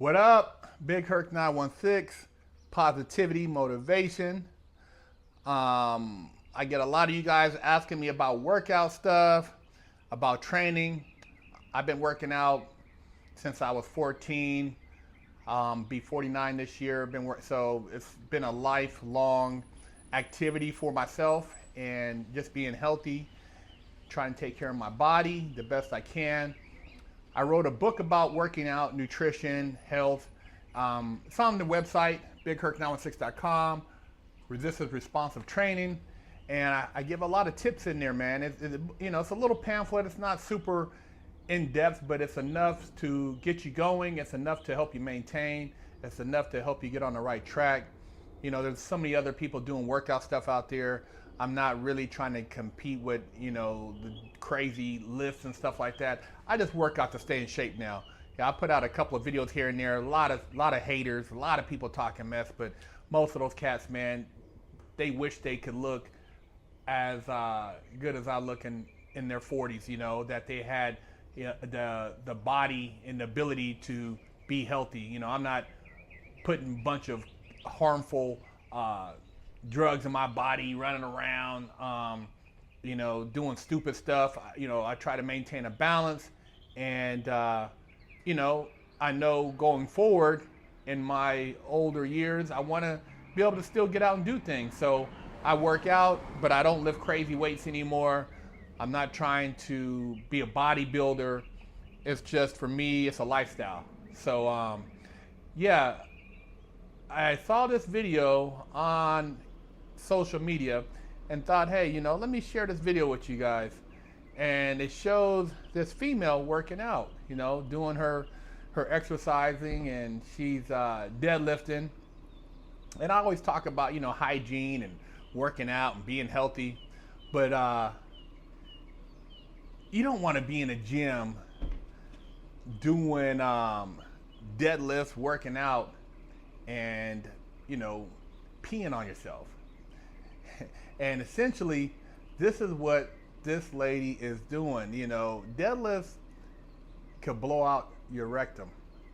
What up? Big Herc916, positivity, motivation. I get a lot of you guys asking me about workout stuff, about training. I've been working out since I was 14. Be 49 this year. So it's been a lifelong activity for myself and just being healthy, trying to take care of my body the best I can. I wrote a book about working out, nutrition, health. It's on the website, bigherc916.com, resistance responsive training. And I give a lot of tips in there, man. It's a little pamphlet. It's not super in depth, but it's enough to get you going. It's enough to help you maintain. It's enough to help you get on the right track. You know, there's so many other people doing workout stuff out there. I'm not really trying to compete with, the crazy lifts and stuff like that. I just work out to stay in shape now. Yeah, I put out a couple of videos here and there. A lot of haters, a lot of people talking mess, but most of those cats, man, they wish they could look as good as I look in their 40s. That they had the body and the ability to be healthy. I'm not putting a bunch of harmful drugs in my body, running around, doing stupid stuff. I try to maintain a balance, and I know going forward in my older years, I want to be able to still get out and do things. So I work out, but I don't lift crazy weights anymore. I'm not trying to be a bodybuilder. It's just, for me, it's a lifestyle. So yeah, I saw this video on social media and thought, hey, let me share this video with you guys. And it shows this female working out, doing her exercising, and she's deadlifting. And I always talk about, hygiene and working out and being healthy. But you don't want to be in a gym doing deadlifts, working out, and, peeing on yourself. And essentially, this is what this lady is doing. Deadlifts could blow out your rectum.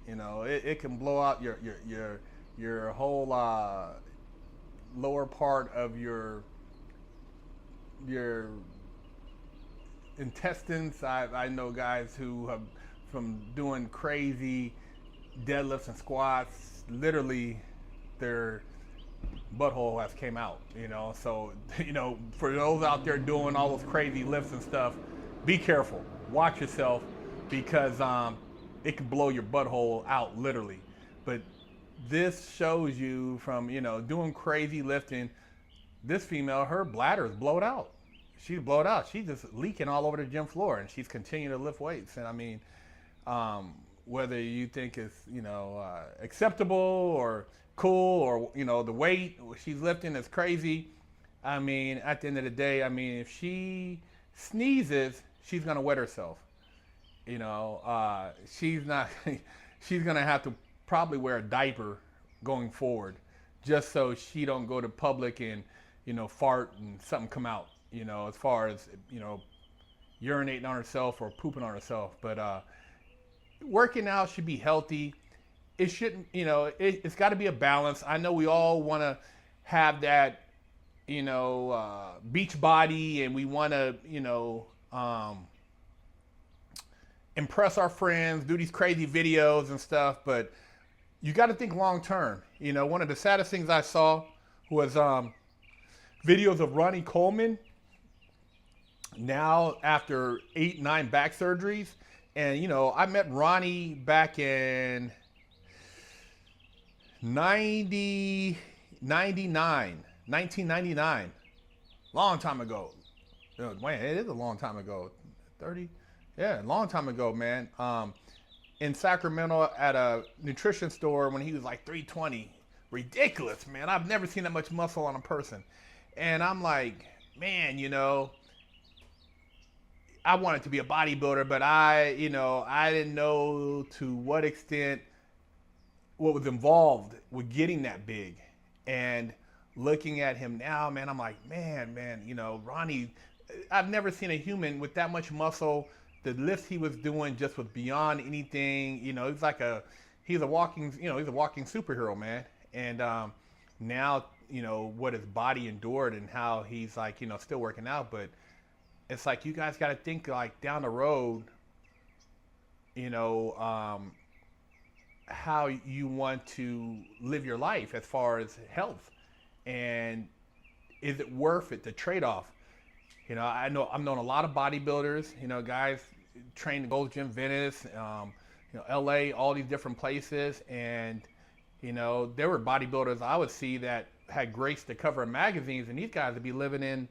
It can blow out your whole lower part of your intestines. I know guys who have, from doing crazy deadlifts and squats, literally their butthole has came out. So for those out there doing all those crazy lifts and stuff, be careful, watch yourself, because it can blow your butthole out, literally. But this shows you from doing crazy lifting. This female, her bladder is blowed out. She's blowed out. She's just leaking all over the gym floor, and she's continuing to lift weights. And I mean, whether you think it's acceptable or cool, or the weight she's lifting is crazy, I mean, at the end of the day, I mean, if she sneezes, she's gonna wet herself. She's not. She's gonna have to probably wear a diaper going forward, just so she don't go to public and fart and something come out. As far as urinating on herself or pooping on herself. But working out should be healthy. It shouldn't, it's got to be a balance. I know we all want to have that, beach body, and we want to, impress our friends, do these crazy videos and stuff, but you got to think long term. One of the saddest things I saw was videos of Ronnie Coleman now after 8-9 back surgeries. And, I met Ronnie back in 1999, long time ago. Man, it is a long time ago. 30, yeah, a long time ago, man. In Sacramento at a nutrition store when he was like 320. Ridiculous, man. I've never seen that much muscle on a person. And I'm like, man, I wanted to be a bodybuilder, but I didn't know to what extent what was involved with getting that big. And looking at him now, man, I'm like, man, Ronnie, I've never seen a human with that much muscle. The lifts he was doing just was beyond anything. It's like he's a walking, he's a walking superhero, man. And now, what his body endured and how he's like, still working out. But it's like you guys got to think like down the road, how you want to live your life as far as health, and is it worth it, the trade-off? I've known a lot of bodybuilders, guys trained in Gold's Gym, Venice, LA, all these different places. And, there were bodybuilders I would see that had graced the cover of magazines, and these guys would be living in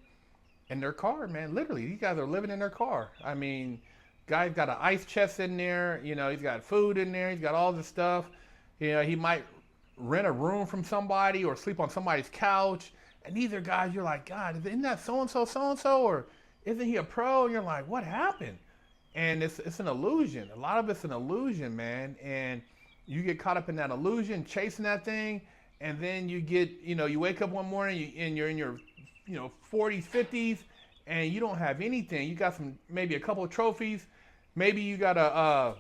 their car, man. Literally, these guys are living in their car. I mean, guy's got an ice chest in there, he's got food in there, he's got all this stuff. He might rent a room from somebody or sleep on somebody's couch. And these are guys you're like, God, isn't that so-and-so, or isn't he a pro? And you're like, what happened? And it's an illusion. A lot of it's an illusion, man. And you get caught up in that illusion, chasing that thing. And then you get, you wake up one morning and you're in your, 40s, 50s, and you don't have anything. You got maybe a couple of trophies. Maybe you got a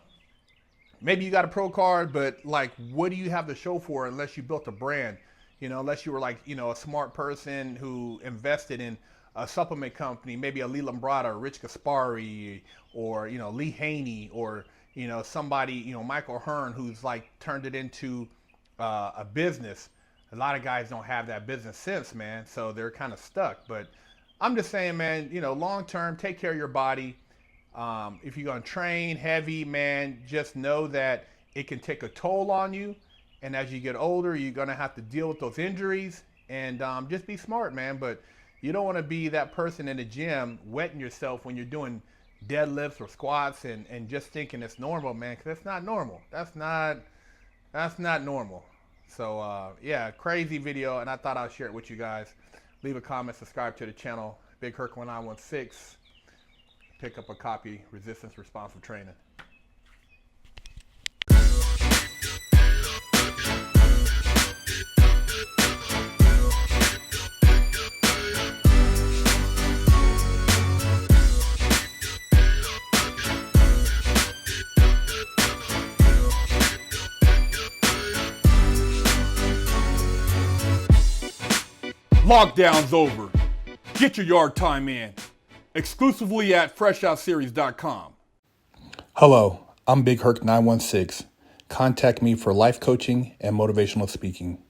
pro card, but like, what do you have to show for it unless you built a brand? Unless you were like, a smart person who invested in a supplement company, maybe a Lee Lambrada or Rich Gaspari, or, Lee Haney, or, somebody, Michael Hearn, who's like turned it into a business. A lot of guys don't have that business sense, man. So they're kind of stuck. But I'm just saying, man, long term, take care of your body. If you're going to train heavy, man, just know that it can take a toll on you. And as you get older, you're going to have to deal with those injuries, and just be smart, man. But you don't want to be that person in the gym wetting yourself when you're doing deadlifts or squats and just thinking it's normal, man, because that's not normal. That's not normal. So, yeah, crazy video, and I thought I'd share it with you guys. Leave a comment, subscribe to the channel, Big Herc916. Pick up a copy, Resistance Responsive Training. Lockdown's over. Get your yard time in. Exclusively at FreshOutSeries.com. Hello, I'm Big Herc916. Contact me for life coaching and motivational speaking.